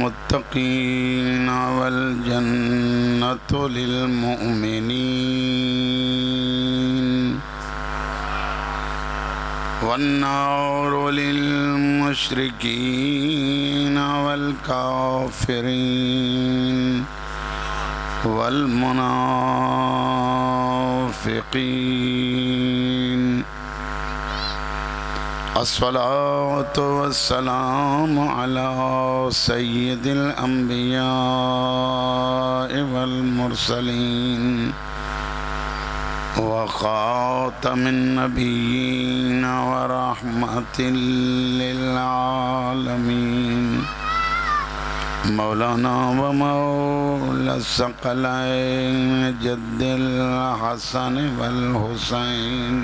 लिलमुत्तकीन वल जन्नतु लिलमुमिनीन वन्नारु लिलमुश्रिकीन वल काफिरीन वल मुनाफिकीन। अस्सलातु वस्सलामु अला सय्यिदिल अंबिया वल मुरसलीन व खातमिन नबिय्यीन व रहमतिल लिल आलमीन। मौलाना व मौला सकलैन जद्दिल हसन वल हुसैन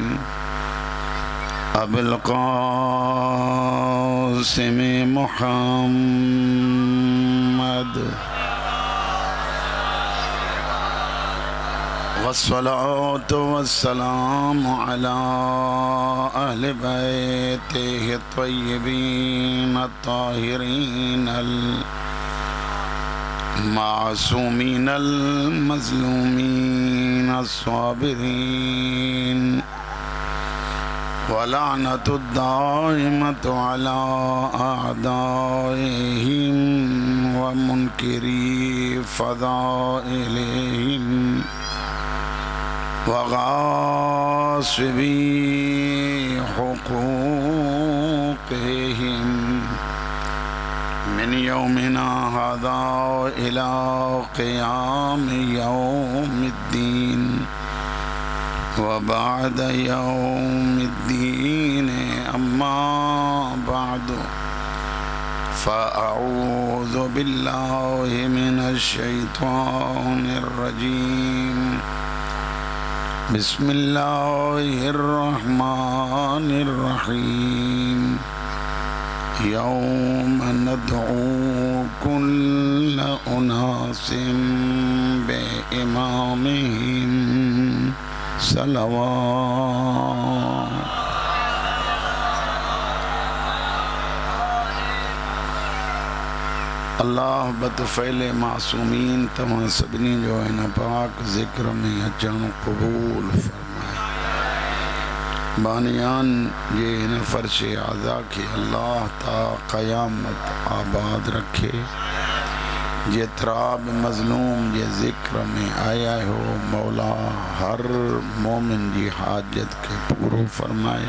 अबुल क़ासिम मुहम्मद वस्सलातु वस्सलामु अला अहलि बैतिहि त्वय्यबीन अत्ताहिरीन अल मासूमीन अल मज़लूमीन अस्साबिरीन वलानतुद्दाइमतु अला अअदाइहिम व मुनकिरी फ़ज़ाइलिहिम व गासिबी हुकूक़िहिम मिन यौमिना हाज़ा इला क़ियाम यौमिद्दीन व बाद यौमिद्दीन अम्मा बादु फ़अऊज़ु बिल्लाहि मिनश शैतानिर रजीम। बिस्मिल्लाहिर रहमानिर रहीम। यौम नदउ कुल्ल उनासिम बिइमामिहिम सलवात। अल्लाह बतफ़ैल मासूमीन तमाम सभिनी जो इन पाक ज़िक्र में अचण क़बूल फरमाए। बानियान ये इन फ़र्श आज़ा के अल्लाह ता क़यामत आबाद रखे। जे त्राब मज़लूम जे ज़िक्र में आया हो मौला हर मोमिन जी हाजत के पूरो फरमाए।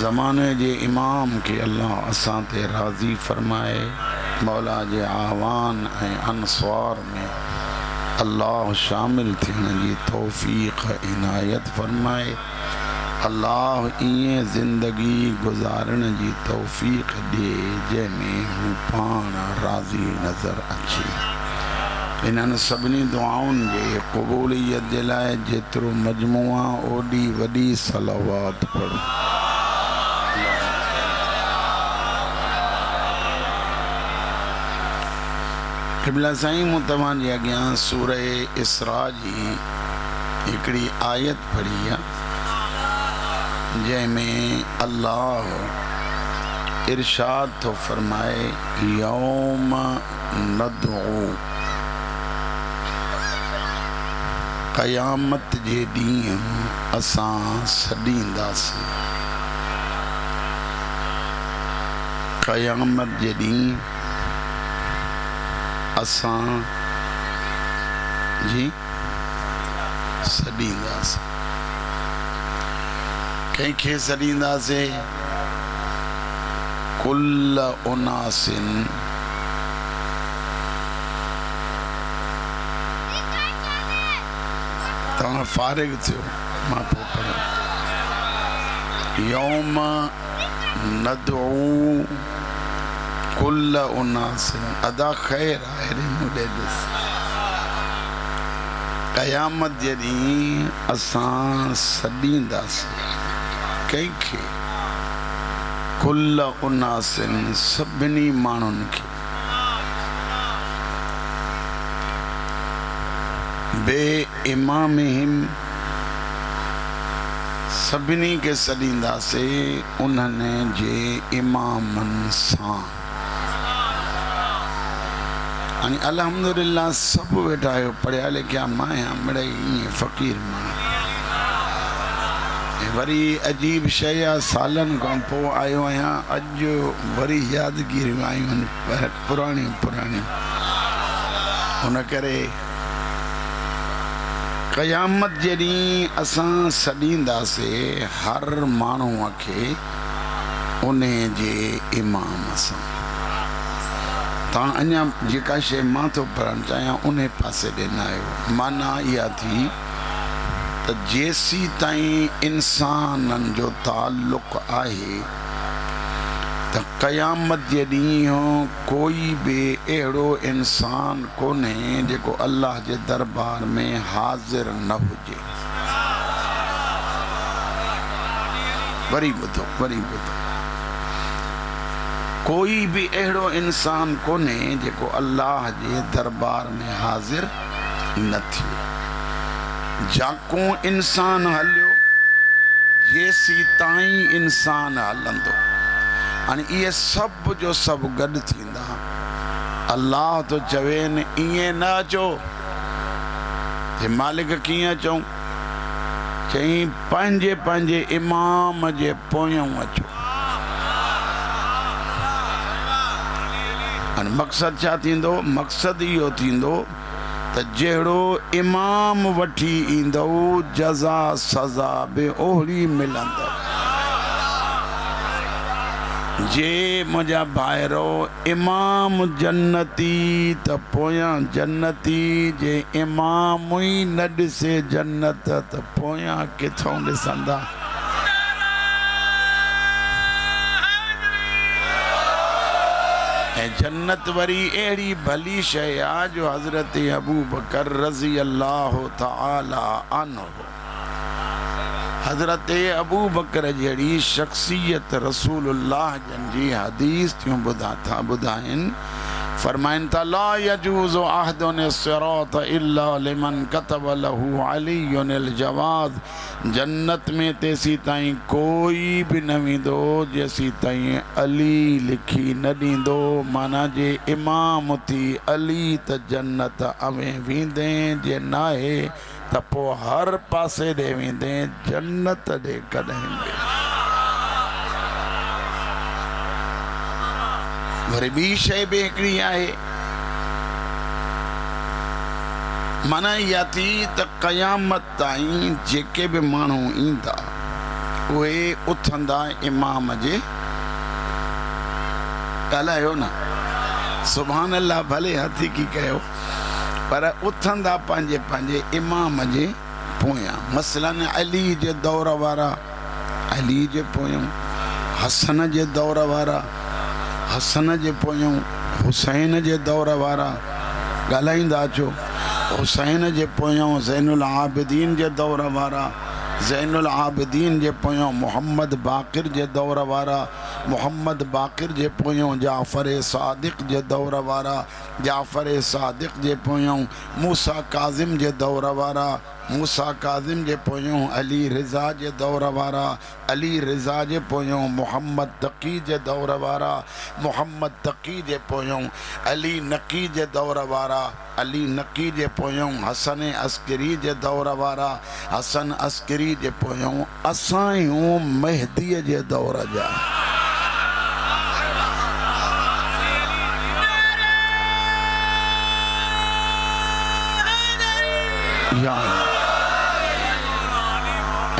ज़माने जे इमाम के अल्लाह असां ते राज़ी फरमाए। मौला जे आवान ऐं अनस्वार में अल्लाह शामिल थियण जी तौफ़ीक़ इनायत फरमाए। अल्लाह ईअं ज़िंदगी गुज़ारण जी तौफ़ीक़ ॾिए जंहिंमें हू पाण राज़ी नज़र अचे। इन्हनि सभिनी दुआउनि जे क़बूलियत जे लाइ जेतिरो मजमू आहे ओॾी वॾी सलावत पढ़ो। क़िबला साईं मूं तव्हांजे अॻियां सूरह इसरा जी हिकिड़ी आयत पढ़ी आहे जंहिंमें अल्लाह इरशाद थो फरमाए यौम नदउ क़यामत जे ॾींहुं असां सॾींदासीं। क़यामत जे ॾींहुं असां जी सॾींदासीं। कंहिंखे सॾींदासीं? कुल्ल उनासिन तव्हां फारिग थियो मां पोइ पढ़ां। यौम नदउ कुल्ल उनासिन अदा ख़ैर आहे रे मूंॾे ॾिस। क़यामत जे ॾींहुं असां सॾींदासीं कंहिंखे? कुल्ल उनासिन सभिनी माण्हुनि खे। बे इमामिहिम सभिनी के सॾींदासीं उन्हनि जे इमामनि सां। यानी अल्हम्दुलिल्लाह सब वेठा आहियो पढ़िया लिखिया मां आहियां मिड़ई ईअं फ़क़ीर मां वरी अजीब शइ आहे सालनि खां पोइ आयो आहियां अॼु वरी यादगिरियूं आयूं आहिनि पुराणियूं हुन करे क़यामत जे ॾींहुं असां सॾींदासीं हर माण्हूअ खे उन जे इमाम सां तव्हां अञा जेका शइ मां थो पढ़णु चाहियां उन पासे ॾे न आहियो माना इहा थी त जेसी ताईं इंसाननि जो ताल्लुक़ आहे त क़यामत जे ॾींहुं कोई बि अहिड़ो इंसान कोन्हे जेको अल्लाह जे दरबार में हाज़िर न हुजे वरी ॿुधो कोई बि अहिड़ो इंसान कोन्हे जेको अल्लाह जे दरबार में हाज़िर न थिए जाको इंसान हलियो जेसी ताईं इंसान हलंदो हाणे इहे सभु जो सभु गॾु थींदा अल्लाह तो चवे न ईअं न अचो जे मालिक कीअं अचूं चई पंहिंजे पंहिंजे इमाम जे पोयों अचो हाणे मक़सदु छा थींदो मक़सदु इहो थींदो त जहिड़ो इमाम वठी ईंदो जज़ा सज़ा बि ओहिड़ी मिलंदव जे मुंहिंजा भाइरो इमाम जन्नती त पोयां जन्नती जे इमाम ई न ॾिसे जन्नत त पोयां किथों ॾिसंदा जन्नत वरी अहिड़ी भली शइ आहे जो हज़रत अबू बकर रज़ी अल्लाह तआला अन्हु हज़रत अबू बकर जहिड़ी शख़्सियत रसूलुल्लाह जन जी हदीस थियूं ॿुधाइनि फरमाइनि था ला यजूज़ु अहदुन सिरात इल्ला लिमन कतब लहू अलीयुन अल जवाज़ जन्नत में तेसी ताईं कोई भी न वेंदो जेसी ताईं अली लिखी न ॾींदो माना जे इमाम थी अली त जन्नत अवें वेंदे जे नाहे त पोइ हर पासे ॾे वेंदे जन्नत ॾे कॾहिं बि वरी ॿी शइ बि हिकिड़ी आहे माना इहा थी त क़यामत ताईं जेके बि माण्हू ईंदा उहे उथंदा इमाम जे ॻाल्हायो न सुभान अल्लाह भले हथी की कयो पर उथंदा पंहिंजे पंहिंजे इमाम जे पोयां मसलन अली जे दौर वारा अली जे पोयों हसन जे दौर वारा हसन जे पोयों हुसैन जे दौर वारा ॻाल्हाईंदा अचो हुसैन जे पोयों ज़ैनुल आबिदीन जे दौर वारा ज़ैनुल आबिदीन जे पोयों मोहम्मद बाक़िर जे दौर वारा मोहम्मद बाक़िर जे पोयों जाफ़र सादिक़ जे दौर वारा जाफ़र सादिक़ जे पोयों मूसा काज़िम जे दौर वारा मूसा काज़िम जे पोयों अली रिज़ा जे दौर वारा अली रिज़ा जे पोयों मोहम्मद तक़ी जे दौर वारा मोहम्मद तक़ी जे पोयों अली नक़ी जे दौर वारा अली नक़ी जे पोयों हसन अस्करी जे दौर वारा हसन अस्करी जे पोयों असां आहियूं मेहदीअ जे दौर जा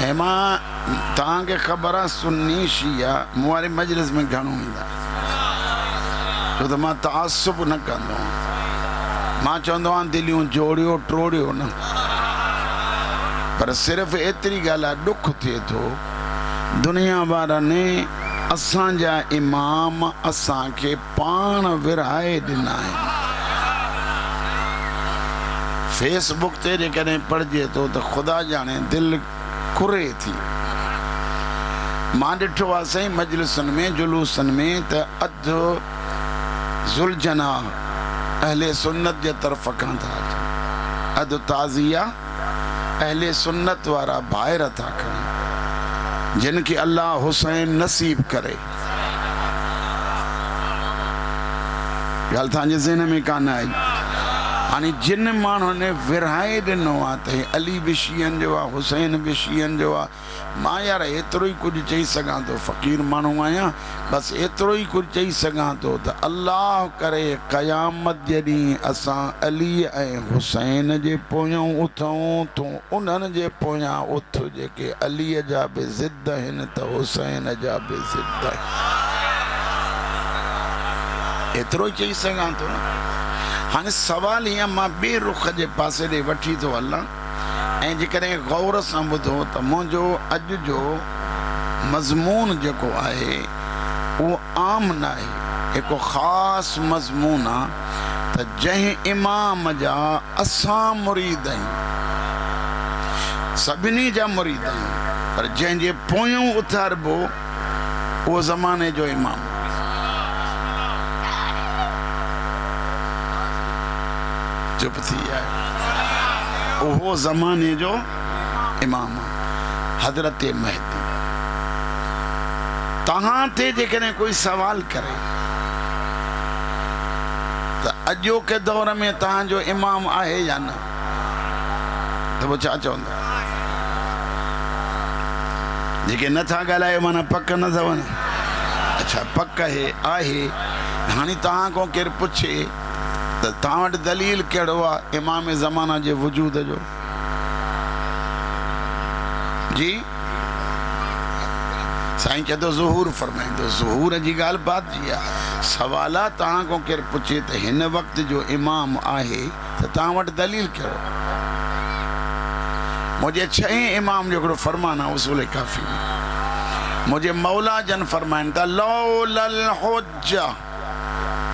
ऐं मां तव्हांखे ख़बर आहे सुन्नी शिया मूं वारी मजलिस में घणो ईंदा छो त मां तआसुब न कंदो मां चवंदो आहियां दिलियूं जोड़ियो टोड़ियो न पर सिर्फ़ु एतिरी ॻाल्हि आहे ॾुख थिए थो दुनिया वारनि असांजा इमाम असांखे पाण विरहाए ॾिना आहिनि फेसबुक ते जेकॾहिं पढ़िजे थो त ख़ुदा ॼाणे दिलि कुरे थी मां ॾिठो आहे साईं मजलिसनि में जुलूसनि में त अधु ज़ुलझना अहले सुन्नत जे तरफ़ खां था अचनि अधु ताज़िया अहले सुन्नत वारा ॿाहिरि था खणनि जिन खे अल्लाह हुसैन नसीब करे ॻाल्हि तव्हांजे ज़हन में कान आई हाणे जिन माण्हुनि ने विरहाए ॾिनो आहे त अली बि शीअनि जो आहे, हुसैन बि शीअनि जो आहे। मां यार एतिरो ई कुझु चई सघां थो, फ़क़ीर माण्हू आहियां, बसि एतिरो ई कुझु चई सघां थो त अल्लाह करे क़यामत जॾहिं असां अली ऐं हुसैन जे पोयां उथूं तूं उन्हनि जे पोयां उथ जेके अलीअ जा बि ज़िद आहिनि त हुसैन जा बि ज़िद आहिनि। एतिरो ई चई सघां थो न। हाणे सवाल हीअं, मां ॿिए रुख जे पासे ॾे वठी थो हलां ऐं जेकॾहिं गौर सां ॿुधो त मुंहिंजो अॼु जो मज़मून जेको आहे उहो आम न आहे, हिकु ख़ासि मज़मून आहे त जंहिं इमाम जा असां मुरीद आहियूं, सभिनी जा मुरीद आहियूं, पर जंहिंजे पोयूं उथारिबो उहो ज़माने जो इमाम। चुप थी आहे, उहो ज़माने जो इमाम हज़रत महदी। तव्हां ते जेकॾहिं कोई सवाल करे त अॼोके दौर में तव्हांजो इमाम आहे या न, त पोइ छा चवंदा? जेके नथा ॻाल्हायो माना पक न अथव न। अच्छा पक आहे। हाणे तव्हां खां केरु पुछे त तव्हां वटि दलील कहिड़ो आहे इमाम ज़माना जे वजूद जो? जी साईं चए थो ज़ुहूर फरमाईंदो। ज़ुहूर जी ॻाल्हि बात जी आहे। सवाल आहे तव्हां खां केरु पुछे त हिन वक़्त जो इमाम आहे त तव्हां वटि दलील कहिड़ो? मुंहिंजे 6 इमाम जो हिकिड़ो फरमान आहे उसूल काफ़ी में। मुंहिंजे मौला जन फरमाइनि था लौलल हुज्जा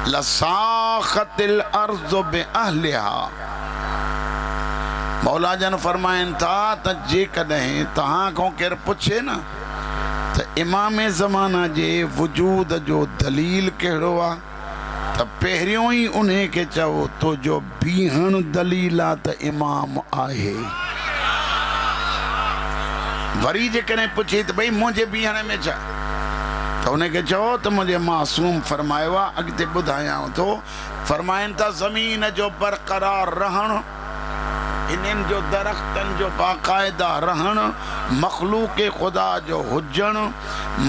लसाखतिल अर्ज़ बिअहलिहा। मौला जन फरमाइनि था त जेकॾहिं तव्हां खां केरु पुछे न त इमाम ज़माना जे वजूद जो दलील कहिड़ो आहे त पहिरियों ई उन खे चओ तुंहिंजो बीहण दलील आहे त इमाम आहे। वरी जेकॾहिं पुछे त भई मुंहिंजे बीहण में छा, त उनखे चओ त मुंहिंजे मासूम फरमायो आहे। अॻिते ॿुधायांव थो, फरमाइनि था ज़मीन जो बरक़रार रहणु, इन्हनि जो दरख़्तनि जो बाक़ाइदा रहणु, मख़लूक़ ख़ुदा जो हुजणु।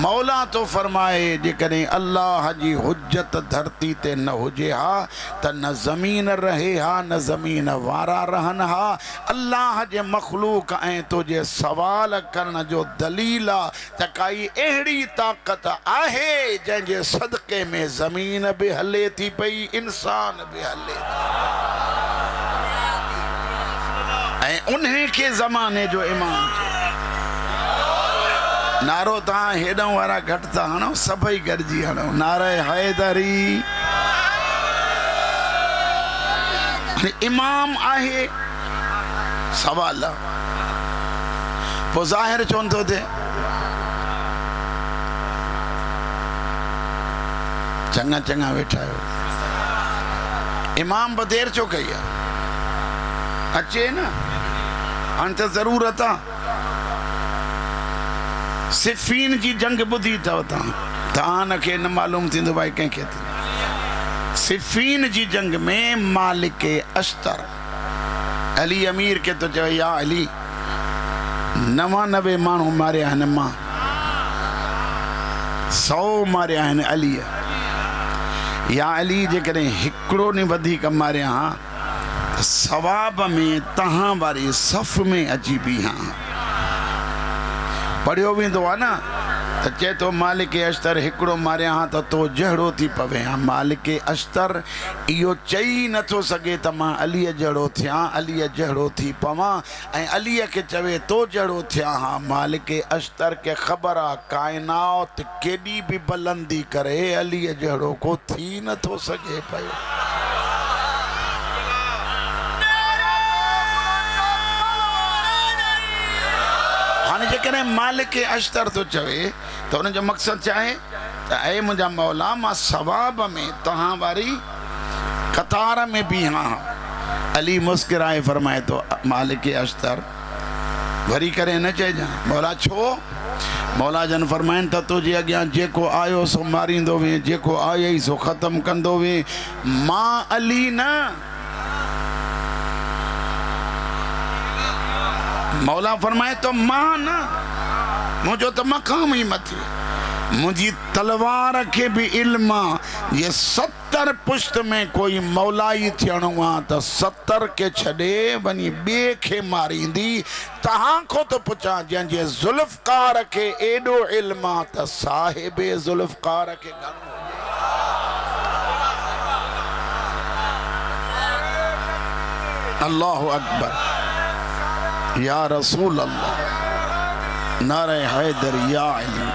मौला तो फरमाए जेकॾहिं अल्लाह जी हुज्जत धरती ते न हुजे हा त न ज़मीन रहे हा न ज़मीन वारा रहनि हा। अल्लाह जे मख़लूक़ ऐं तुंहिंजे सवाल करण जो दलील आहे त काई अहिड़ी ताक़त आहे जंहिंजे सदक़े में ज़मीन बि हले थी पई, इंसान बि हले ऐं उन्हे खे ज़माने जो इमाम। नारो तव्हां हेॾां वारा घटि था हणो, सभई गॾिजी हणो नारे हैदरी। इमाम आहे सवाल, पोइ ज़ाहिर चवनि थो थिए चङा चङा वेठा आहियो, इमाम बदेर छो कई आहे? अचे न, हाणे त ज़रूरत आहे। सिफ़ीन जी जंग ॿुधी अथव तव्हां न खे न मालूम थींदो भाई कंहिंखे। सिफ़ीन जी जंग में मालिक अश्तर अली अमीर खे तो चवे या अली 99 माण्हू मारिया आहिनि, मां 100 मारिया आहिनि अलीअ। या अली जेकॾहिं हिकिड़ो न वधीक मारिया हा त सवाब में तव्हां वारी सफ़ में अची बीहां। पढ़ियो वेंदो आहे न त चए थो मालिक अश्तर हिकिड़ो मारिया हा त तो जहिड़ो थी पवे हा। मालिक अश्तर इहो चई नथो सघे त मां अलीअ जहिड़ो थियां, अलीअ जहिड़ो थी पवां ऐं अलीअ खे चवे तो जहिड़ो थियां हा। मालिक अश्तर खे ख़बर आहे काइनात केॾी बि बुलंदी करे अलीअ जहिड़ो को थी नथो सघे पियो। हाणे जेकॾहिं मालिक अश्तर तो चवे त हुनजो मक़सदु छा आहे त ऐं मुंहिंजा मौला मां सवाब में तव्हां वारी कतार में बीहां। अली मुस्किराए फरमाए थो मालिक अश्तर वरी करे न चइजां। मौला छो? मौला जन फरमाइनि त तुंहिंजे अॻियां जेको आयो सो मारींदो वे, जेको आयई सो ख़तमु कंदो वे। मां अली न मौला फरमाए तो मां न मुझो तो मकाम ही मथे मुझी तलवार के भी इल्म ये 70 पुश्त में कोई मौलाई थियणो आ तो 70 के छड़े वनी बे के मारींदी तहां को तो पुछा जंहिंजे जुल्फकार के एडो इल्म आ तो साहिबे जुल्फकार के घणो अल्लाहु अकबर या रसूल अल्लाह नारे हैदर या अली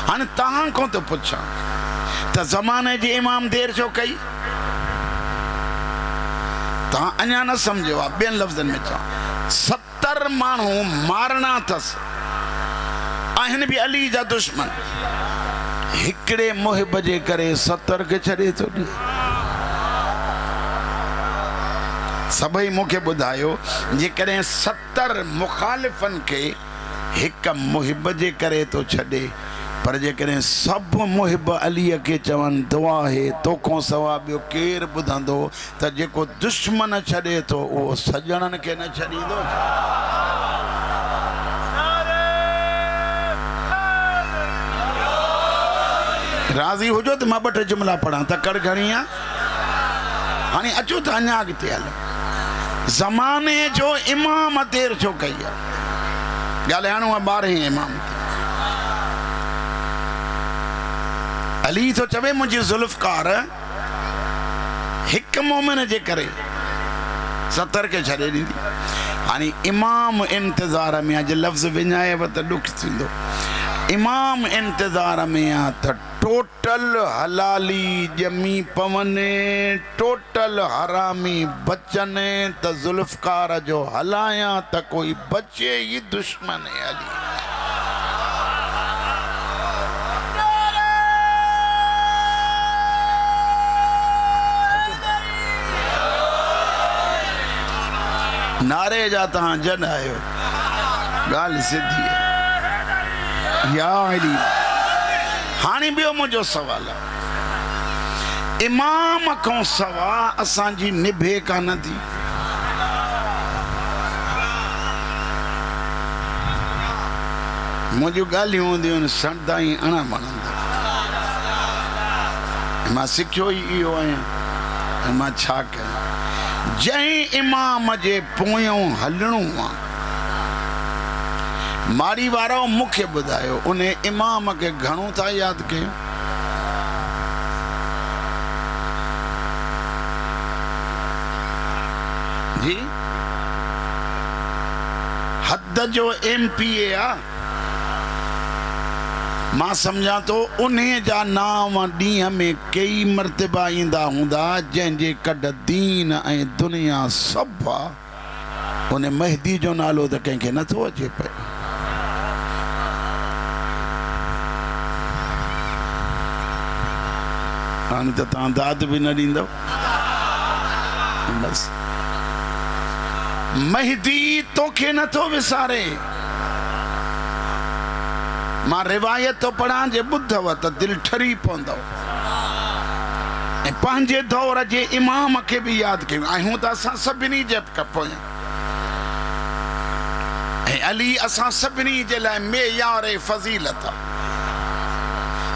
हाँ तहां को तो पुछा तो जमाने जी इमाम देर छो कई तहां अञा न समझो आ बेन लफ्जन में चा 70 मानू मारना थस आहिन भी अली जा दुश्मन हिकड़े मुहिब जे करे 70 के छड़े तो सभई मुखे बुधायो जे करे 70 मुखालिफन के एक मुहिब जे करे तो छड़े पर जे करे सब मुहिब अली के चवन दुआ है तो को सवा बियो केर बुधंदो त जेको दुश्मन छड़े तो वो सजणन के न छड़ींदो राजी हो जो तो मां बट जुमला पढ़ा त कर घणिया हाने अचो त अञा अॻिते हलो ज़माने जो इमाम देर छो कई आहे ॻाल्हाइणो आहे 12 इमाम अली तो चवे मुझे जुल्फकार हिक मोमिन जे करे 70 के छड़े दी हानी इमाम इंतजार में अज लफ्ज विञाए व त दुख थींदो इमाम इंतजार में आ त टोटल हलाली जमी पवने टोटल हरामी बचने त जुल्फकार जो हलाया त कोई बचे ही दुश्मन है अली नारे जाता हाँ जन आयो गाल सिद्धि है या अली हानी बियो मुझो सवाल इमाम को सवा असांजी निभे का न थी मुझो गालियूं हूंदियूं सड़दा ही अणा वणंदा मां सिखियो ही इहो आहियां मां छा कयां जै इमाम जे पोयों हलणो आ माड़ी वारो मुखे बुधायो उन्हें इमाम के घणो था याद के जी हद जो MPA आ मां समझा तो उन्हें जा नाम ॾींहं में कई मर्तबा ईंदा हूंदा जंहिंजे कड दीन ऐं दुनिया सभु आहे उन मेहदी जो नालो त कंहिंखे नथो अचे पियो हाणे त तव्हां दाद बि न ॾींदव बस मेहदी तोखे नथो विसारे मां रिवायत तो पढ़ा जे बुधव त दिल ठरी पवंदव ऐं पंहिंजे दौर जे इमाम के भी याद कयूं आहियूं त असां सभिनी जे पोयां ऐं अली असां सभिनी जे लाइ मेयार फज़ीलत आहे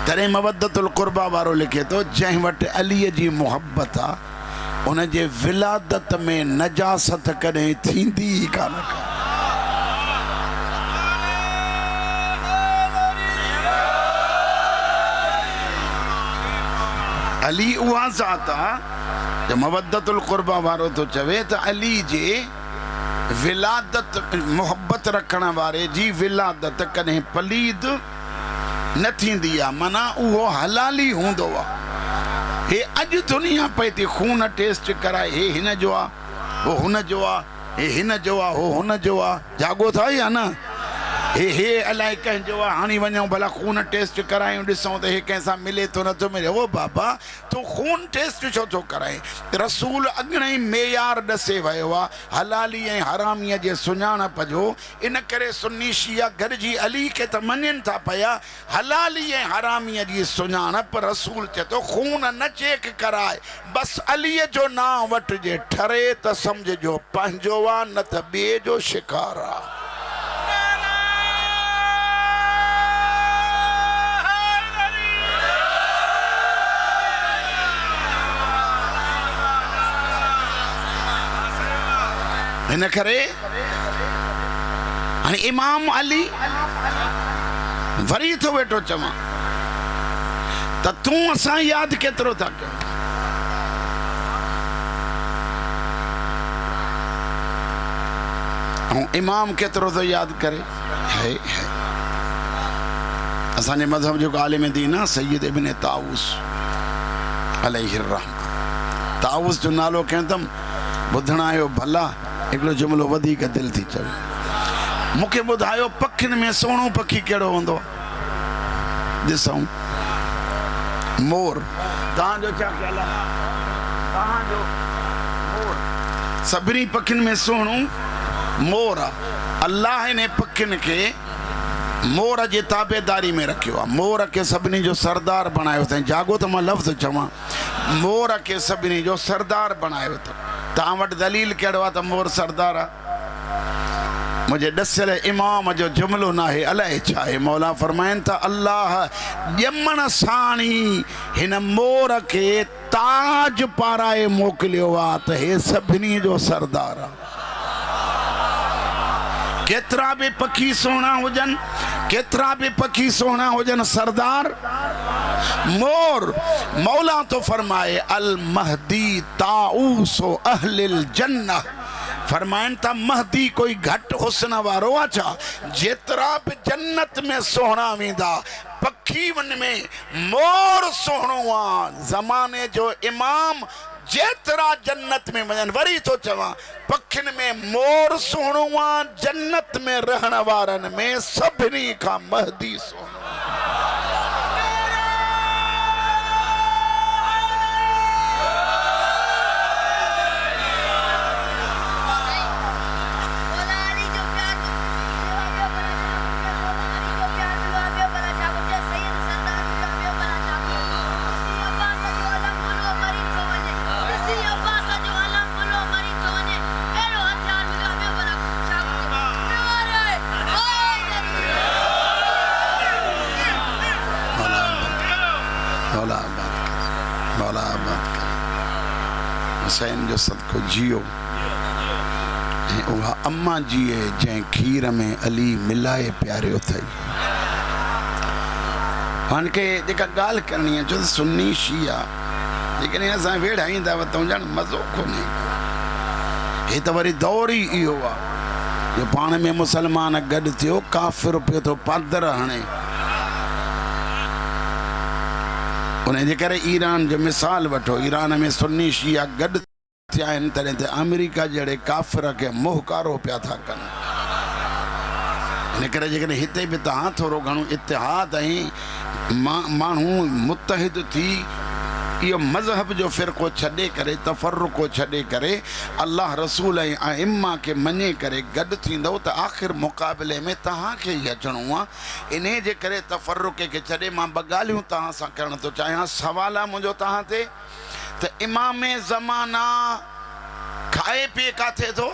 तॾहिं मवद्दतुल क़ुर्बा वारो लिखे तो जंहिं वटि अलीअ जी मोहब्बत आहे उन जे विलादत में नजासत कॾहिं थींदी ई कान अली उहा ज़ात आहे जो मवद्दतुल क़ुर्बा वारो तो चवे त अली जे विलादत मोहब्बत रखण वारे जी विलादत कॾहिं पलीद न थींदी आहे माना उहो हलाली हूंदो आहे हे अॼु दुनिया पई थी खून टेस्ट कराए हे हिन जो आहे हो हुन जो आहे हे हिन जो आहे हो हुन जो आहे जागो था या न हे अलाए कंहिंजो आहे हाणे वञूं भला खून टेस्ट करायूं ॾिसूं त हे कंहिंसां मिले थो नथो मिले ओ बाबा तूं खून टेस्ट छो थो कराए रसूल अॻिणे ई मेयार ॾसे वियो आहे हलाली ऐं हरामीअ जे सुञाणप जो इन करे सुन्नी शिया गॾिजी अली खे त मञनि था पिया हलाली ऐं हरामीअ जी सुञाणप रसूल चए थो खून न चेक कराए बसि अलीअ जो नाम वठिजे ठरे त सम्झिजो पंहिंजो आहे न त ॿिए जो शिकार आहे इन करे हाणे इमाम अली वरी तो वेठो चवां त तूं असां यादि केतिरो था कयूं। ऐं इमाम केतिरो थो यादि करे है असांजे मज़हब जो आलिम दीन आहे सैयद इब्न ताऊस अलैहि रहमा। ताऊस जो नालो कंदमि ॿुधण आयो भला हिकिड़ो जुमिलो वधीक दिलि थी चवे। मूंखे ॿुधायो पखियुनि में सुहिणो पखी कहिड़ो हूंदो? ॾिसूं मोर। तव्हांजो छा ख़्यालु आहे? तव्हांजो मोर सभिनी पखियुनि में सुहिणो मोर आहे। अल्लाह इन पखियुनि खे मोर जे ताबेदारी में रखियो आहे। मोर खे सभिनी जो सरदार बणायो अथई। जागो त मां लफ़्ज़ चवां, मोर खे सभिनी जो सरदार बणायो अथई। तव्हां वटि दलील कहिड़ो आहे त मोर सरदार आहे? मुझे ॾसियल इमाम जो जुमिलो न आहे, अलाए छा आहे। मौला फरमाइनि था अल्लाह ॼमण साण ई हिन मोर खे ताज पाराए मोकिलियो आहे त हे सभिनी जो सरदार आहे। केतिरा बि पखी सुहिणा हुजनि, केतिरा बि पखी सुहिणा हुजनि, सरदार मोर। मौला तो फरमाए अल महदी ताऊसो अहलिल जन्नह। फरमाइनि था महदी कोई घटि हुस्न वारो आहे छा? जेतिरा बि जन्नत में सुहिणा वेंदा पखी वन में मोर सुहिणो आहे। ज़माने जो इमाम जेतिरा जन्नत में वञनि। वरी थो चवां पखियुनि में मोर सुहिणो आहे। जन्नत में रहण वारनि में सभिनी खां महदी सुहिणो। हुसैन जो सदको जियो ऐं उहा अम्मा जीए जंहिं खीर में अली मिलाए प्यारियो अथई। हाणे के जेका ॻाल्हि करणी आहे छो त सुन्नी शिया जेकॾहिं असां वेड़ाईंदा वठूं ॼण मज़ो कोन्हे। हे त वरी दौर ई इहो आहे जो पाण में मुसलमान गॾु थियो, काफ़िर पियो थो पादर हणे। उन जे करे ईरान जो मिसाल वठो, ईरान में सुन्नी शिया गॾु थिया आहिनि तॾहिं त अमेरिका जहिड़े काफ़िर खे मोहकारो पिया था कनि। इन करे जेकॾहिं हिते बि तव्हां थोरो घणो इतिहाद ऐं माण्हू मुतहिद थी इहो मज़हब जो फ़िरक़ो छॾे करे, तफ़र्रुक़ो छॾे करे अल्लाह रसूल ऐं अइम्मा खे मञे करे गॾु थींदव त आख़िर मुक़ाबले में तव्हांखे ई अचिणो आहे। इन जे करे तफ़र्रुक़े खे छॾे मां ॿ ॻाल्हियूं तव्हां सां करणु थो चाहियां। सवाल आहे मुंहिंजो तव्हां ते त इमाम ज़माना खाए पीए किथे थो?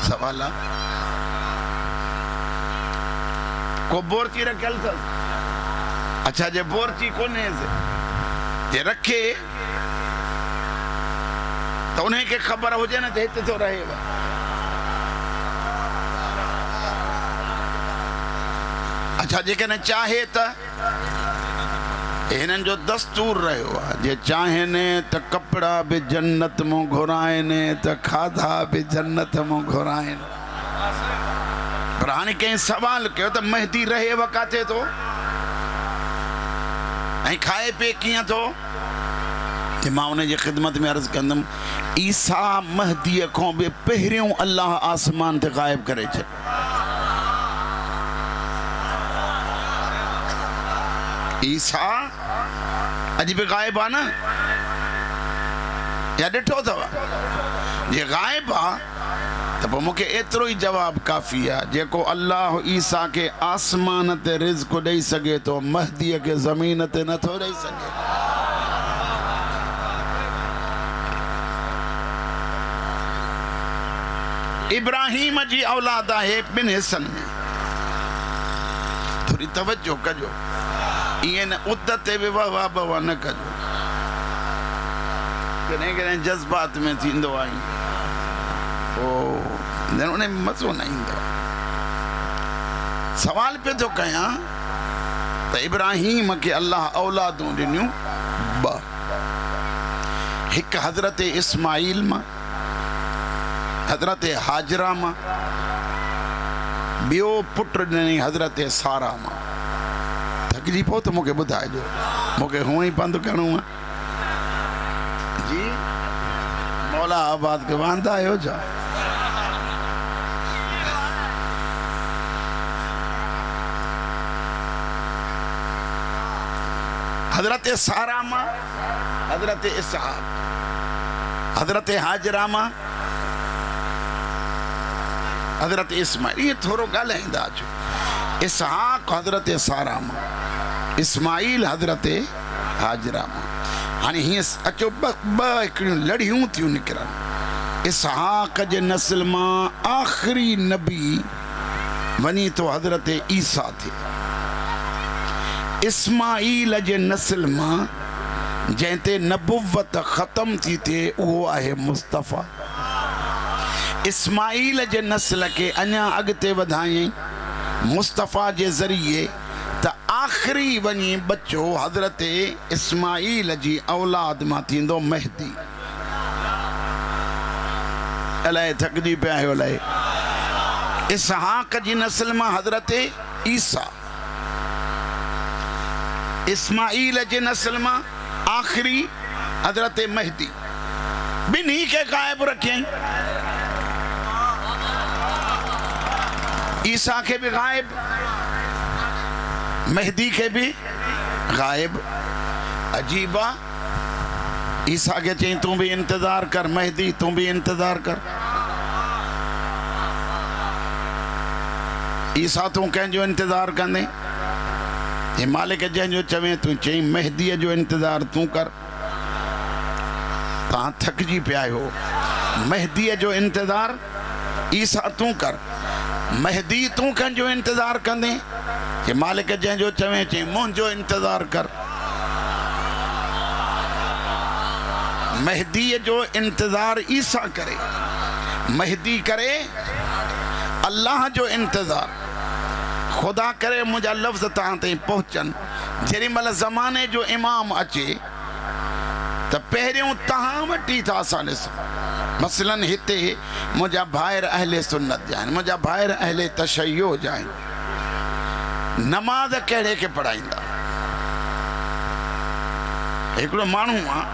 सवाल आहे। को बोरची रखियल अथसि? अच्छा जे बोरची कोन्हे जे रखे त उन खे ख़बर हुजे न त हिते थो रहे। अच्छा जेकॾहिं चाहे त हिननि जो दस्तूर रहियो आहे जे चाहिनि त कपिड़ा बि जन्नत मां घुराइनि त खाधा बि जन्नत मां घुराइनि। पर हाणे कंहिं सवाल कयो त महदी रहे व किथे थो ऐं खाए पीए कीअं थो? मां उन जी ख़िदमत में अर्ज़ु कंदुमि ईसा महदीअ खां बि पहिरियों अल्लाह आसमान ते ग़ाइब करे छॾ। ईसा अॼु बि ग़ाइब आहे न, या ॾिठो अथव? जे ग़ाइब आहे त पोइ मूंखे एतिरो ई जवाबु काफ़ी आहे जेको अल्लाह ईसा खे आसमान ते रिज़्क़ ॾेई सघे थो महदीअ खे ज़मीन ते नथो ॾेई सघे। इब्राहिम जी औलाद आहे ॿिनि हिसनि में। थोरी तवजो कजो, ईअं न उद ते बि वाह वाह न कजो। कॾहिं कॾहिं जज़्बात में थींदो आहे पोइ उन में मज़ो न ईंदो आहे। सवाल पे थो कयां त इब्राहिम खे अल्लाह औलादूं ॾिनियूं ॿ, हिकु हज़रत इस्माईल मां, हज़रत हाजरा मां, ॿियो पुटु ॾिनई हज़रत सारा मां। थकिजी पोइ त मूंखे ॿुधाइजो, मूंखे हूअं ई पंधु करिणो आहे जी। मौला आबाद खे वांदा आहियो छा? हज़रत सारा मां हज़रत इसहाक, हज़रत हाजरा मां हज़रत इस्माईल। ये थोरो ॻाल्हाईंदा अचो। इसहाक हज़रत सारा मां, इस्माईल हज़रत हाजरा मां। हाणे हीअं अचो ॿ हिकिड़ियूं लड़ियूं थियूं निकिरनि। इसहाक जे नस्ल मां आख़िरी नबी वञी थो हज़रत ईसा थिए। इस्माईल जे नस्ल मां जंहिं ते नबुवत ख़तम थी थिए उहो आहे मुस्तफ़ा। इस्माईल जे नस्ल खे अञा अॻिते वधायईं मुस्तफ़ा जे ज़रिए त आख़िरी वञी बच्चो हज़रत इस्माईल जी औलाद मां थींदो मेहदी। अलाए थकिजी पिया आहियो अलाए। इसहाक जी नस्ल मां हज़रत ईसा, इस्माईल जे नस्ल मां आख़िरी हज़रत मेहदी। ॿिन्ही खे ग़ाइब रखियईं। ईसा खे बि ग़ाइब, मेहदी खे बि ग़ाइब। अजीब आहे। ईसा खे चई तूं बि इंतज़ार कर, मेहदी तूं बि इंतज़ार कर। ईसा तूं कंहिंजो इंतज़ार कंदे? हे मालिक जंहिंजो चवे तूं चई मेहदीअ जो इंतज़ार तूं कर। तव्हां थकिजी पिया आहियो। मेहदीअ जो इंतज़ार ईसा तूं कर, मेहदी तूं कंहिंजो इंतज़ार कंदे? हे मालिक जंहिंजो चवे चई मुंहिंजो इंतज़ार कर। मेहदीअ जो इंतज़ार ईसा करे, मेहदी करे अल्लाह जो इंतज़ार। खुदा करे मुंहिंजा लफ़्ज़ तव्हां ताईं पहुचनि। जेॾी महिल ज़माने जो इमाम अचे त पहिरियों तव्हां वटि ई था असां ॾिसूं। मसलन हिते मुंहिंजा भाइर अहले सुन्नत जा आहिनि, मुंहिंजा भाइर अहले तशय्यो जा आहिनि। नमाज़ कहिड़े खे पढ़ाईंदा? हिकिड़ो माण्हू आहे,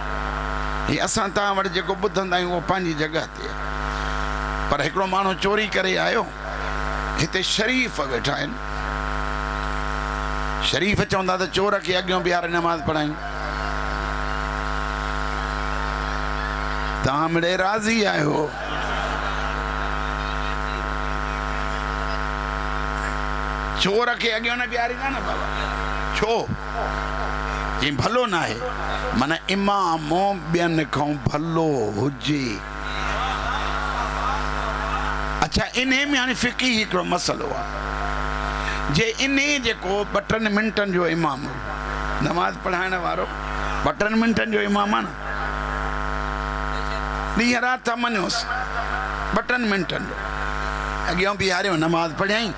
हीअ असां तव्हां वटि जेको ॿुधंदा आहियूं उहो पंहिंजी जॻह ते आहे, पर हिकिड़ो माण्हू चोरी करे आयो। हिते शरीफ़ वेठा आहिनि। शरीफ़ चवंदा त चोर खे अॻियां बीहारे नमाज़ पढ़ायूं। तव्हां मिड़े राज़ी आहियो? चोर खे अॻियां न बीहारींदा न बाबा। छो? जी भलो न आहे, माना इमाम ॿियनि खां भलो हुजे। अच्छा, इन में हाणे फ़िक़ी हिकिड़ो मसइलो आहे। जे इन जेको 2 मिंटनि जो इमाम नमाज़ पढ़ाइण वारो 2 मिंटनि जो इमाम आहे न, ॾींहं राति था मञोसि 2 मिंटनि जो अॻियां बीहारियो, नमाज़ पढ़ियईं,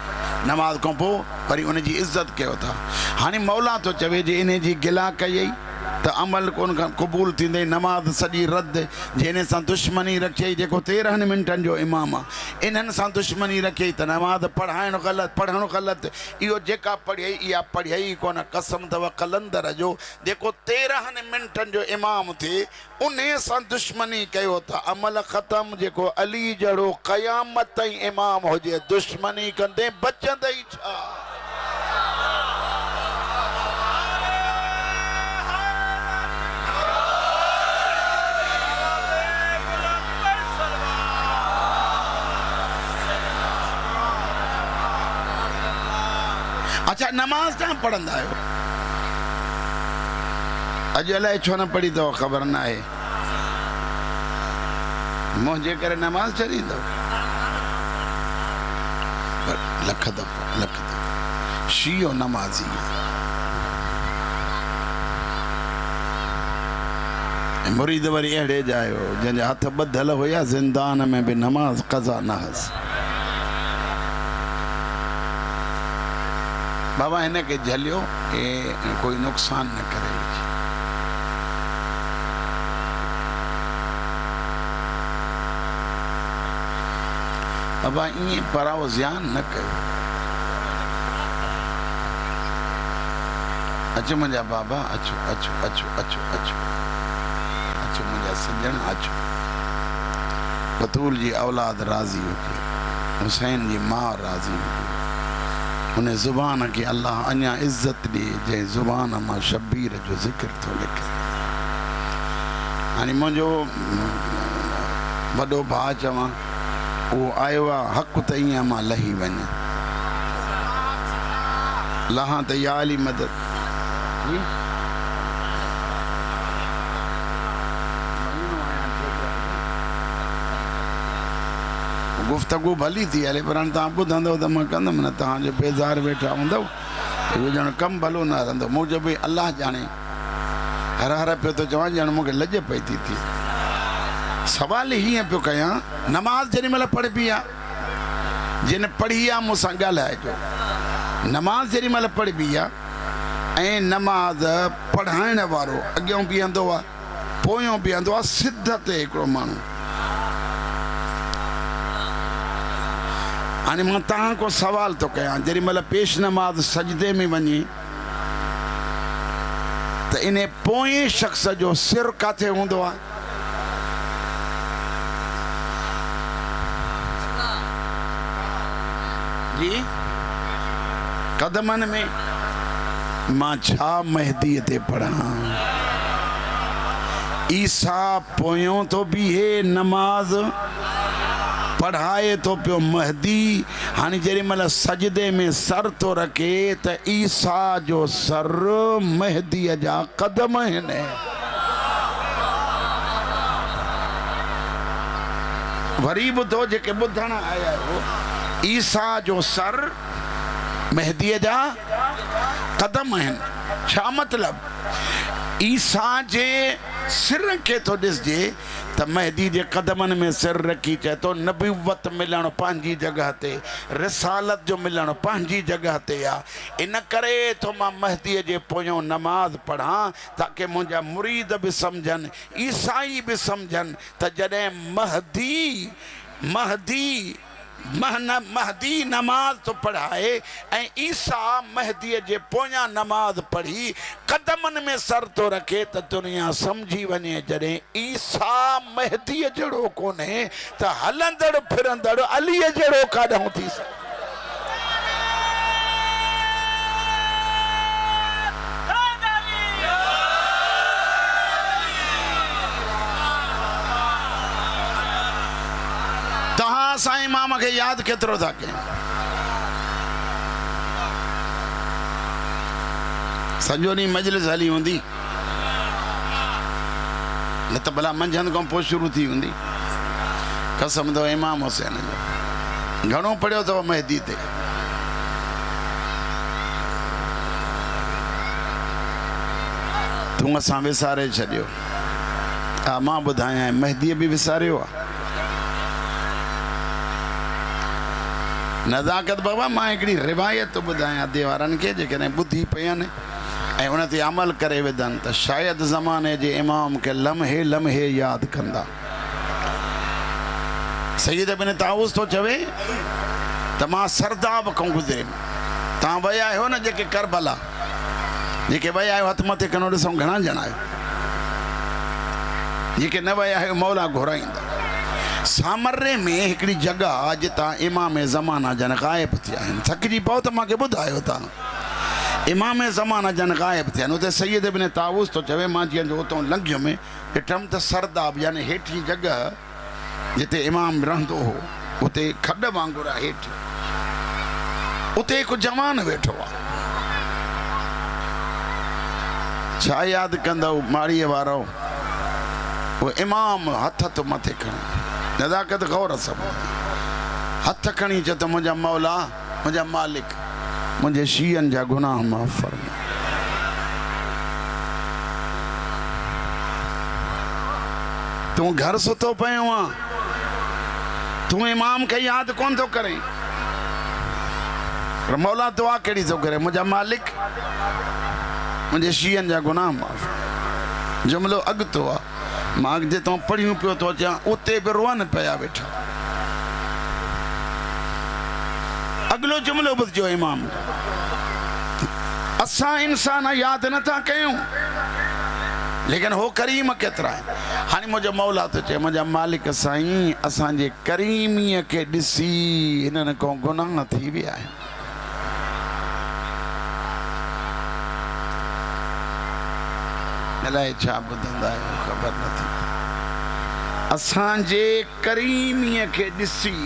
नमाज़ खां पोइ वरी उनजी इज़त कयो था। हाणे मौला थो चवे जे इन जी गिला कयई त अमल कोन क़बूल थींदे, नमाज़ सॼी रद्द। जंहिं सां दुश्मनी रखियई जेको 13 मिंटनि जो इमाम आहे, इन्हनि सां दुश्मनी रखियई त नमाज़ पढ़ाइणु ग़लति, पढ़णु ग़लति। इहो जेका पढ़ियई इहा पढ़ियई कोन। कसम अथव कलंदर जो, जेको 13 मिंटनि जो इमाम थिए उन सां दुश्मनी कयो था, अमल ख़तम। जेको अली जहिड़ो क़यामत ताईं इमाम हुजे, दुश्मनी कंदे बचंदई छा? अच्छा, नमाज तव्हां पढ़ंदा आहियो? अॼु अलाए छो न पढ़ी अथव, ख़बर न आहे। मुंहिंजे करे नमाज छॾींदव? लख दफ़ा शियो नमाज़ी मुरीद वरी अहिड़े जायो जंहिंजा हथ ॿधल हुया ज़िंदान में बि नमाज़ क़ज़ा न हस। बाबा हिन खे झलियो ऐं कोई नुक़सान न करे। बाबा ईअं पराओ ज़्यान न कयो। अचो मुंहिंजा बाबा, अचो अचो अचो अचो अचो अचो मुंहिंजा सजण, अचो। बतूल जी औलाद राज़ी हुजे, हुसैन जी मां राज़ी हुजे। उन ज़ुबान खे अल्लाह अञा इज़्ज़त ॾिए जंहिं ज़ुबान मां शबीर जो ज़िक्र थो लिखे। हाणे मुंहिंजो वॾो भाउ चवां वो आयो आहे, हक़ त ईअं मां लही वञा, लहां त या अली मदद। गुफ्तगू भली थी हले, पर हाणे तव्हां ॿुधंदव त मां कंदुमि न। तव्हांजो बेज़ार वेठा हूंदव, इहो ॼण कमु भलो न हलंदो। मुंहिंजो बि अलाह ॼाणे हर हर पियो थो चवां, ॼण मूंखे लॼ पई थी थिए। सवाल हीअं पियो कयां, नमाज़ जेॾी महिल पढ़बी आहे, जिन पढ़ी आहे मूंसां ॻाल्हाइजो। नमाज़ जेॾी महिल पढ़बी आहे ऐं नमाज़ पढ़ाइण वारो अॻियां बीहंदो आहे, पोयों बीहंदो आहे, सिध ते हिकिड़ो माण्हू। हाणे मां तव्हां को सवाल थो कयां, जेॾी महिल पेश नमाज़ सजदे में वञे त इन पोएं शख़्स जो सिर किथे हूंदो आहे? जी कदमनि में। मां छा महदीअ ते पढ़ां? ईसा पोयों तो बीहे, नमाज पढ़ाए तो पियो महदी। हाणे जेॾी महिल सजदे में सर तो रखे त ईसा जो सर महदीअ जा कदम आहिनि। वरी ॿुधो जेके ॿुधण आया आहियो, ईसा जो सर महदीअ जा कदम आहिनि। छा मतिलब? ईसा जे सिर खे तो ॾिसजे त महदी जे कदमनि में सिर रखी चए तो नबूवत मिलणु पंहिंजी जॻह ते, रिसालत जो मिलणु पंहिंजी जॻह ते आहे। इन करे तो मां महदीअ जे पोयों नमाज़ पढ़ां ताकि मुंहिंजा मुरीद बि सम्झनि, ईसाई बि सम्झनि त जॾहिं महदी नमाज तो पढ़ाए ऐं ईसा महदीअ जे पोयां नमाज पढ़ी कदमनि में सर तो रखे त दुनिया समझी वञे जॾहिं ईसा महदीअ जहिड़ो कोन्हे त हलंदड़ फिरंदड़ अलीअ जहिड़ो काॾों थी सघे। तव्हां साईं इमाम खे यादि केतिरो था कयो? सॼो ॾींहुं मजलिस हली हूंदी, न त भला मंझंदि खां पोइ शुरू थी हूंदी। कसम अथव इमाम हुसैन जो। घणो पढ़ियो अथव महदी ते? तूं असां विसारे छॾियो। हा मां ॿुधायां, महदीअ बि विसारियो आहे। नज़ाकत बाबा मां हिकिड़ी रिवायत ॿुधायां देवारनि खे, जेकॾहिं ॿुधी पियनि ऐं उन ते अमल करे विधनि त शायदि ज़माने जे इमाम खे लम्हे लम्हे यादि कंदा। सैयद इब्न ताऊस थो चवे त मां सरदाब खां गुज़रियुमि। तव्हां विया आहियो न जेके करबला, जेके विया आहियो हथ मथे कनो ॾिसूं घणा ॼणा आहियो। जेके न विया आहियो मौला घुराईंदा। सामरे में हिकिड़ी जॻह जितां इमाम ज़माना जन ग़ाइब थिया आहिनि। थकिजी पओ त मूंखे ॿुधायो तव्हां। इमाम ज़माना जन ग़ाइब थिया आहिनि। उते सैयद इब्न ताऊस थो चवे मां जीअं जो उतां लंघियुमि ॾिठमि त सरदाब यानी हेठि जॻह जिते इमाम रहंदो हो उते खॾ वांगुरु आहे हेठि, उते हिकु जवान वेठो आहे। छा यादि कंदव माड़ीअ वारो? उहो इमाम हथ तो मथे खणे, नज़ाकत गौर सां हथ खणी चयो त मुंहिंजा मौला, मुंहिंजा मालिक, मुंहिंजे शीयनि जा गुनाह माफ़ फरमा। तू घर सुतो पियो आ, तू इमाम के याद कौन तो करे? पर मौला दुआ केड़ी तो करे? मुझा मालिक मुझे शीयन जा गुनाह माफ। जुमलो अगतो आ मां जे तो पढ़ियो पियो तो चा उते भी रोवन पया बैठा। अगलो जुमलो बुझो इमाम, असा इंसान याद न था कयूं, लेकिन हो करीम केतरा है। हाँ मुझे मौला तो चे मुझा मालिक साईं असांजे करीमीअ के ॾिसी हिननि को गुनाह थी विया आहिनि। अलाए छा ॿुधंदा आहियो ख़बर नथी। असांजे करीमीअ खे ॾिसी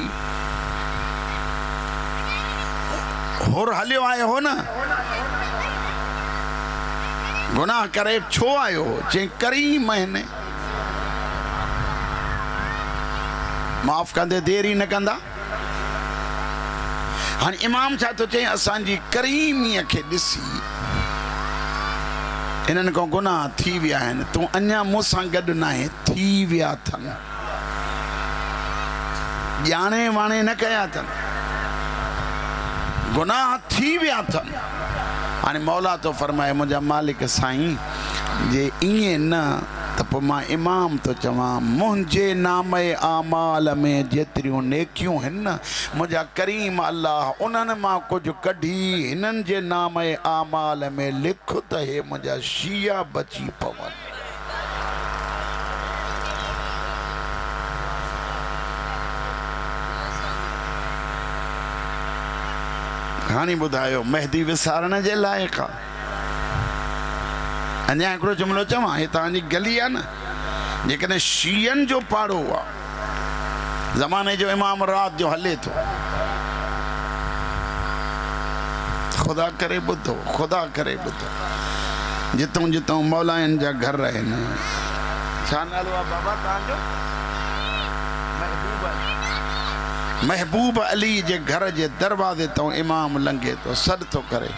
होर हलियो आयो हो न, गुनाह करे छो आयो हो? चई करीम आहिनि, माफ़ कंदे देरी न कंदा। हाणे इमाम छा तो चई? असांजी करीमीअ खे ॾिसी इन्हनि को गुनाह थी विया आहिनि। तूं अञा मूंसां गॾु न आहे, थी विया अथनि, ॼाणे वाणे न कया अथनि, गुनाह थी विया अथनि। हाणे मौला तो फरमाए मुझा मालिक साईं जे इएं न त पोइ मां इमाम तो चवां मुंहिंजे नामे आमाल में जेतिरियूं नेकियूं आहिनि न मुंहिंजा करीम अल्लाह उन्हनि मां कुझु कढी हिननि जे नामे आमाल में लिख त हे मुंहिंजा शिया बची पवनि। हाणे ॿुधायो मेहदी विसारण जे लाइक़ आहे? अञा हिकिड़ो जुमिलो चवां, हे तव्हांजी गली आहे न, जेकॾहिं शीयनि जो पाड़ो आहे, ज़माने जो इमाम रात जो हले थो, ख़ुदा करे ॿुधो, ख़ुदा करे ॿुधो, जितों जितों मौलाइनि जा घर आहिनि। छा नालो आहे बाबा तव्हांजो? महबूब अली जे घर जे दरवाज़े तो इमाम लंघे तो सॾ तो करे,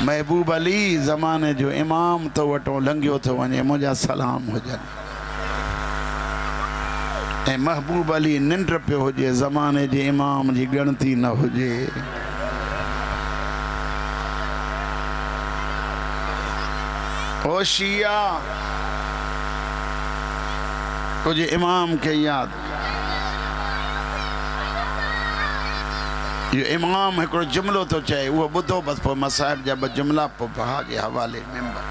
महबूब अली ज़माने जो इमाम तो वटो लंघियो थो वञे, मुंहिंजा सलाम हुजनि। ऐं महबूब अली निंड पियो हुजे, ज़माने जे इमाम जी ॻणती न हुजे। ओ शिया तुझे इमाम के याद, ये इमाम हिकिड़ो जुमिलो तो चए, उहो ॿुधो बसि, पोइ मसाहिब जा ॿ जुमिला पोइ बहा जे हवाले मेंबर।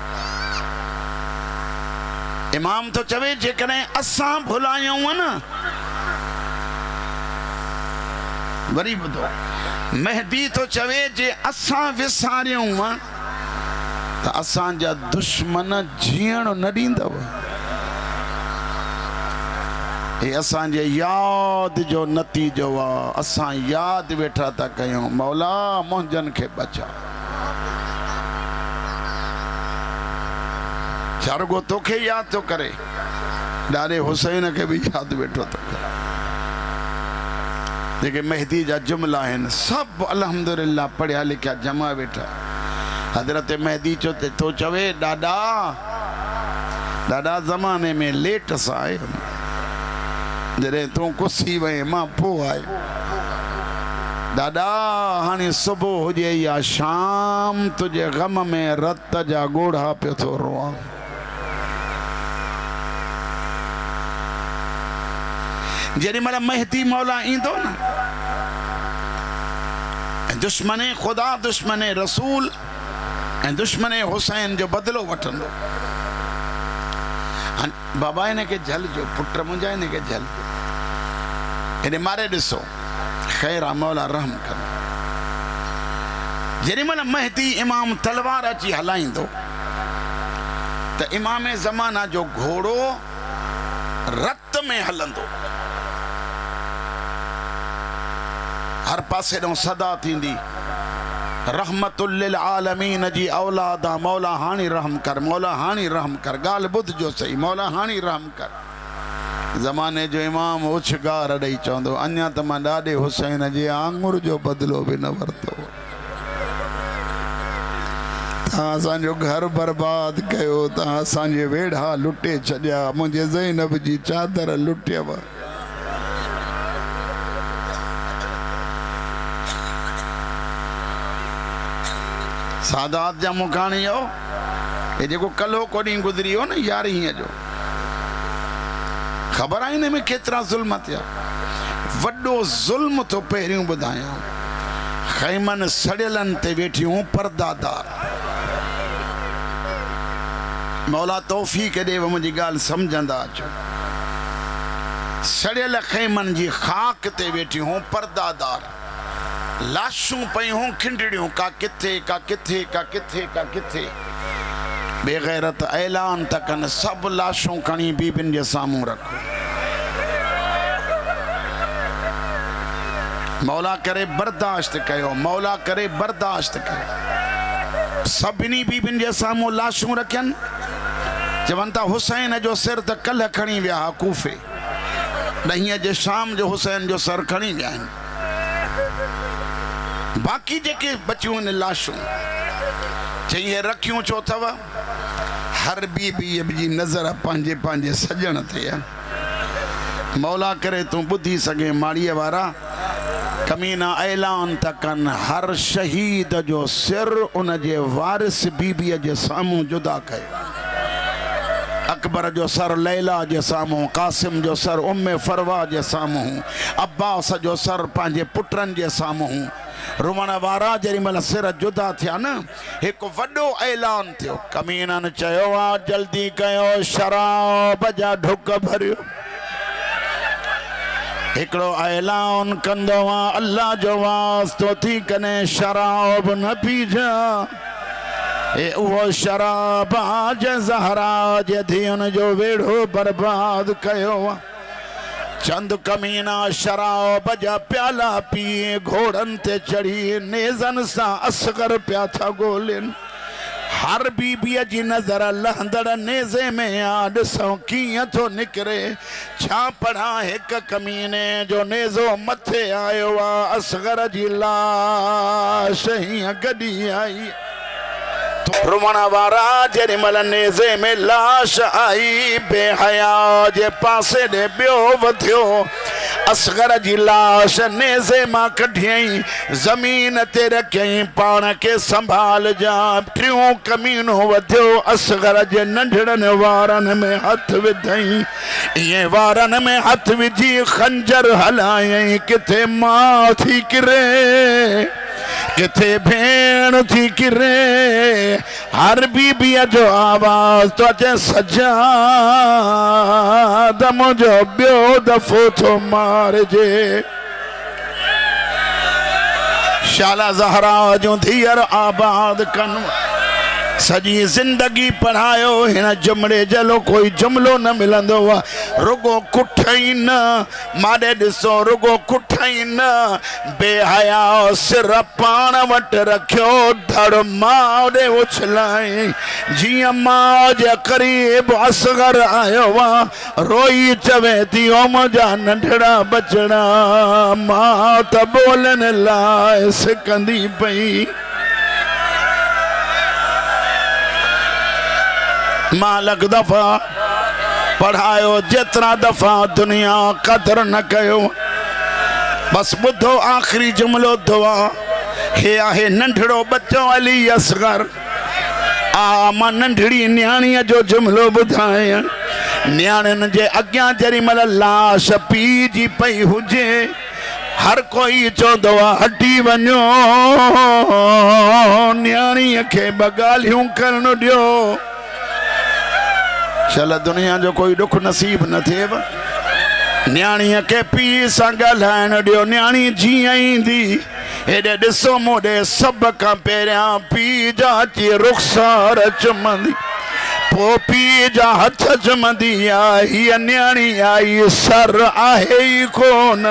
इमाम तो चवे जेकॾहिं असां भुलायूं न, वरी ॿुधो, मेहदी तो चवे जे असां विसारियूं त असांजा दुश्मन जीअण न ॾींदव। ये असांजे याद जो नतीजो आहे, असां याद वेठा था कयूं मौला मुंहिंजनि खे बचा। छा रुगो तोखे याद थो करे, ॾाढे हुसैन खे बि याद वेठो थो करे। जेके मेहदी जा जुमिला आहिनि सभु अल्हम्दुलिल्लाह पढ़िया लिखिया जमा वेठा। हज़रत मेहदी तो चवे ॾाॾा ॾाॾा ज़माने में लेट सां आयो, जॾहिं तूं कुसी वई मां पोइ आयो। ॾाॾा हाणे सुबुह हुजे या शाम तुंहिंजे ग़म में रत जा ॻोढ़ा पियो थो रोआं। जेॾी महिल मेहदी मौला ईंदो न, दुश्मने ख़ुदा दुश्मने रसूल ऐं दुश्मने हुसैन जो बदिलो वठंदो। बाबा इनखे झलजो, पुट मुंहिंजा इनखे झलजो, हेॾे मारे ॾिसो, ख़ैर आहे मौला रहम कर। जेॾी महिल मेहदी इमाम तलवार अची हलाईंदो त इमाम ज़माना जो घोड़ो रत में हलंदो, हर पासे ॾों सदा थींदी रहमतुल लिल आलमीन जी औलाद आहे, मौला हाणी रहम कर, मौला हाणी रहम कर। ॻाल्हि ॿुधजो सही, मौला हाणी रहम कर। ज़माने जो इमाम उछगार ॾेई चवंदो अञा त मां ॾाॾे हुसैन जे आङुर जो बदिलो बि न वरितो। असांजो घर बर्बाद कयो, तव्हां असांजे वेढ़ा लुटे छॾिया, मुंहिंजे ज़ैनब जी चादर लुटियव। सादात जा मुखाणी हो ये जेको कल्हो को ॾींहुं गुज़री हो न 11 जो, ख़बर आहे हिन में केतिरा ज़ुल्म थिया। वॾो ज़ुल्म तो पहिरियों ॿुधायां, ख़ैमन सड़ियलनि ते वेठियूं परदादार। मौला तौफ़ीक़ ॾेव मुंहिंजी ॻाल्हि सम्झंदा अचो। सड़ियल ख़ैमन जी ख़ाक ते वेठियूं परदादार, लाशूं पयूं खिंडड़ियूं, का किथे का किथे का किथे का किथे। बेगैरत ऐलान त कनि, सभु लाशूं खणी बीबियुनि जे साम्हूं रखो। मौला करे बर्दाश्त कयो, मौला करे बर्दाश्त कयो। सभिनी बीबियुनि जे साम्हूं लाशूं रखियनि। चवनि था हुसैन जो सिर त कल्ह खणी विया हुआ कूफे, ॾहींअ जे शाम जो हुसैन जो सर खणी विया आहिनि। बाक़ी जेके बचियूं आहिनि लाशूं, चई हे रखियूं छो अथव? हर बीबीअ जी नज़र पंहिंजे पंहिंजे सॼण ते आहे। मौला करे तूं ॿुधी सघे माड़ीअ वारा कमीना ऐलान त कनि, हर शहीद जो सिर उन जे वारिस बीबीअ जे साम्हूं जुदा कयो। अकबर जो सर लैला जे साम्हूं, कासिम जो सर उम्मे फरवा जे साम्हूं, अब्बास जो सर पंहिंजे पुटनि जे साम्हूं। रुमण वारा जेॾी महिल सिर जुदा थिया न, हिकु वॾो ऐलान थियो। कमीननि चयो आहे जल्दी कयो, शराब जा ढुक भरियो। हिकिड़ो ऐलान कंदो आहे, अल्लाह जो वास्तो थी कने शराब न पीजा। ए उहो शराब आज ज़हरा जे धीअनि जो वेढ़ो बर्बाद कयो आहे। चंद कमीना शराब जा प्याला पी घोड़नि ते चढ़ी नेज़नि सां असगर पिया था ॻोल्हिनि। हर बीबीअ जी नज़र लहंदड़ नेज़े में आ, ॾिसो कीअं थो निकिरे। छा पढ़ा हिकु कमीने जो नेज़ो मथे आयो आहे, असगर जी लाश हीअं गॾी आई। रुमण वारा जेॾी महिल नेज़े में लाश आई, बेहया जे पासे ॾे ॿियो वधियो। असगर जी लाश नेज़े मां कढियईं, ज़मीन ते रखियईं, पाण खे संभाल जा। टियों कमीनो वधियो, असगर जे नंढड़नि वारनि में हथ विधईं। इएं वारनि में हथ विझी खंजर हलायईं। किथे मां थी किरे, किथे भेण थी किरे। हर बीबीअ जो आवाज़ तो अचे, सजा दम जो ॿियो दफ़ो थो मारिजे। शाला ज़हरा जूं धीअर आबाद कनि, सॼी ज़िंदगी पढ़ायो। हिन जुमिड़े जलो कोई जुमिलो न मिलंदो आहे, रुगो कुठ ई न। माॾे ॾिसो रुगो कुठ ई न। बेहया सिर पाण वटि रखियो, धड़ मां ॾे उछलाई। जीअं मां जे क़रीब असगर आयो आहे, रोई चवे थी ओ मुंहिंजा नंढड़ा बचड़ा। मां त ॿोलनि लाइ सिकंदी पई। मालक दफ़ा पढ़ायो, जेतिरा दफ़ा दुनिया क़दर न कयो। बस ॿुधो आख़िरी जुमिलो दुआ। हे आहे नंढड़ो बच्चो अली असगर। मां नंढड़ी न्याणीअ जो जुमिलो ॿुधायां। न्याणियुनि जे अॻियां जेॾी महिल लाश पीउ जी पई हुजे, हर कोई चवंदो आहे हटी वञो, न्याणीअ खे ॿ ॻाल्हियूं करणु ॾियो। चल दुनिया जो कोई दुख नसीब न थिएव। न्याणीअ खे पीउ सां ॻाल्हाइण ॾियो। न्याणी जीअं ईंदी, हेॾे ॾिसो मोॾे, सभ खां पहिरियां पीउ जा अची रुख़सार चुमंदी, पोइ पीउ जा हथ चुमंदी आहे। हीअ न्याणी आई, सर आहे ई कोन,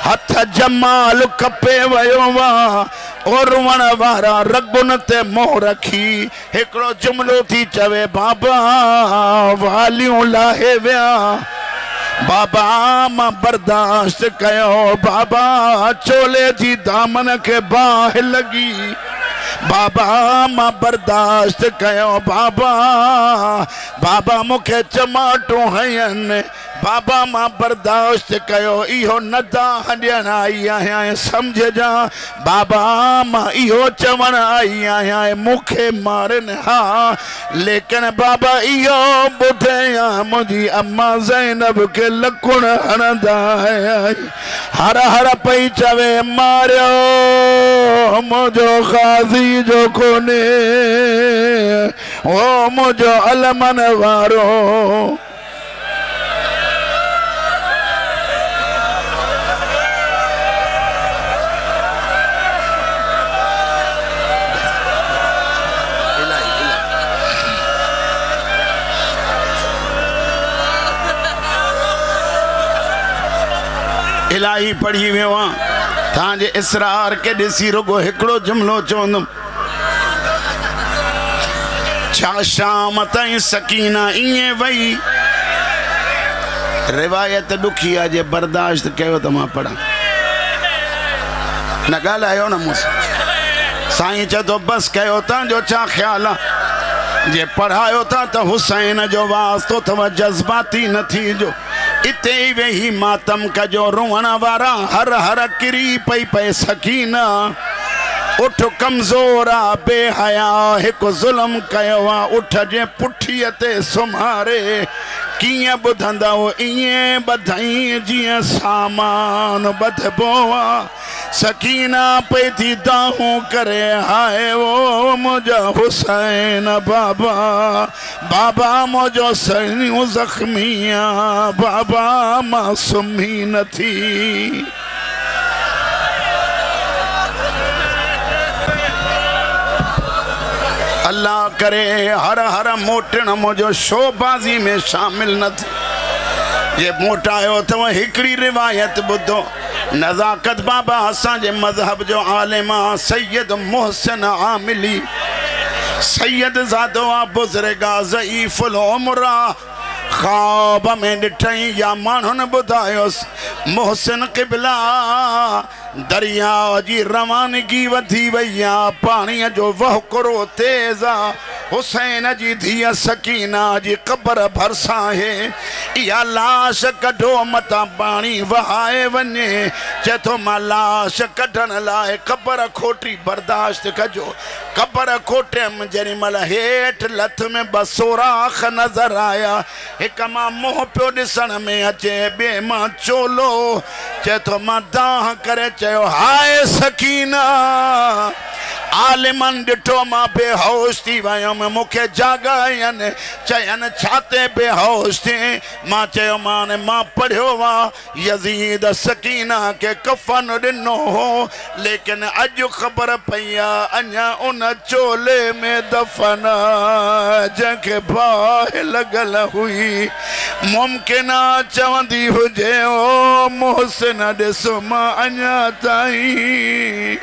हथ जमाल कपे वियो वा। और रुअण वारा रगुन ते मोह रखी हिकिड़ो जुमिलो थी चवे, बाबा वालियूं लाहे विया। बाबा मां बर्दाश्त कयो। बाबा चोले जी दामन खे बाहि लॻी। बाबा मां बर्दाश्त कयो बाबा, बाबा मुखे चमाटो हयन, बाबा मां बर्दाश्त कयो, इहो नदा ॾियण आई आहियां समझ जा, बाबा मां इहो चवण आई आहियां मुखे मारनि हा, लेकिन बाबा इहो ॿुधया मुंहिंजी अम्मा ज़ैनब खे लकुण हणंदा हर हर पई चवे मारियो मुंहिंजो क़ाज़ी जो कोन्हे, ओ मुंहिंजो अलमन वारो। इलाही पढ़ी वियो आहियां तव्हांजे इसरार के ॾिसी रुगो हिकिड़ो जुमिलो चवंदुमि, छा शाम ताईं सकीना ईअं वई, रिवायत ॾुखी आहे, जे बर्दाश्त कयो त मां पढ़ां, न ॻाल्हायो न मूंसां। साईं चए थो बसि कयो, तव्हांजो छा ख़्यालु आहे, जे पढ़ायो था त हुसैन जो वास्तो अथव, जज़्बाती न थीजो, इते ई वेही मातम कजो, रोअण वारा हर हर किरी पई पए सकीना, उठ कमज़ोर आ बेहया हिकु ज़ुल्म कयो आहे, उठ जे पुठीअ ते सुम्हारे, कीअं ॿुधंदव ईअं ॿधई जीअं सामान ॿधबो आहे, सकीना पई थी दाहूं करे, हाय वो मुंहिंजा हुसैन बाबा, बाबा मुंहिंजो सरियूं ज़ख़्मी आहे, बाबा मां सुम्ही नथी। अल्लाह करे हर हर मोटण मुंहिंजो शोबाज़ी में शामिल न थी, जे मोटायो अथव हिकिड़ी रिवायत ॿुधो, नज़ाकत बाबा असांजे मज़हब जो आलिम आहे सैयद मोहसिन आमिली, सैयद ज़ादो आहे बुज़ुर्ग ज़ईफ़ुल उम्र आहे, ख़्वाब में ॾिठई या माण्हुनि ॿुधायोसि मोहसिन क़िबला दरिया जी रवानगी वधी वई आहे, पाणीअ जो वहुकुरो तेज़ आहे, हुसैन जी धीअ सकीना जी क़बर भरिसां आहे, इहा लाश कढो मतां पाणी वहाए वञे, चए थो मां लाश कढण लाइ क़बर खोटी बर्दाश्त कजो, क़बर खोटियमि, जेॾी महिल हेठि लथ में ॿ सोराख़ नज़र आया, हिक मां मुंहुं पियो ॾिसण में अचे, ॿिए मां चोलो, चए थो मां दाह करे चयो हाय सकीना, आलिमन ॾिठो मां बेहोश थी वियुमि, मूंखे जाॻायनि, चयनि छा ते बेहोश थिए, मां चयो माने मां पढ़ियो आहे यज़ीद सकीना खे कफ़न ॾिनो हो, लेकिन अॼु ख़बर पई आहे अञा उन चोले में दफ़न जंहिंखे बाहि लॻल हुई, मुमकिन आहे चवंदी हुजे ओ मोहसिन ॾिस मां अञा ताईं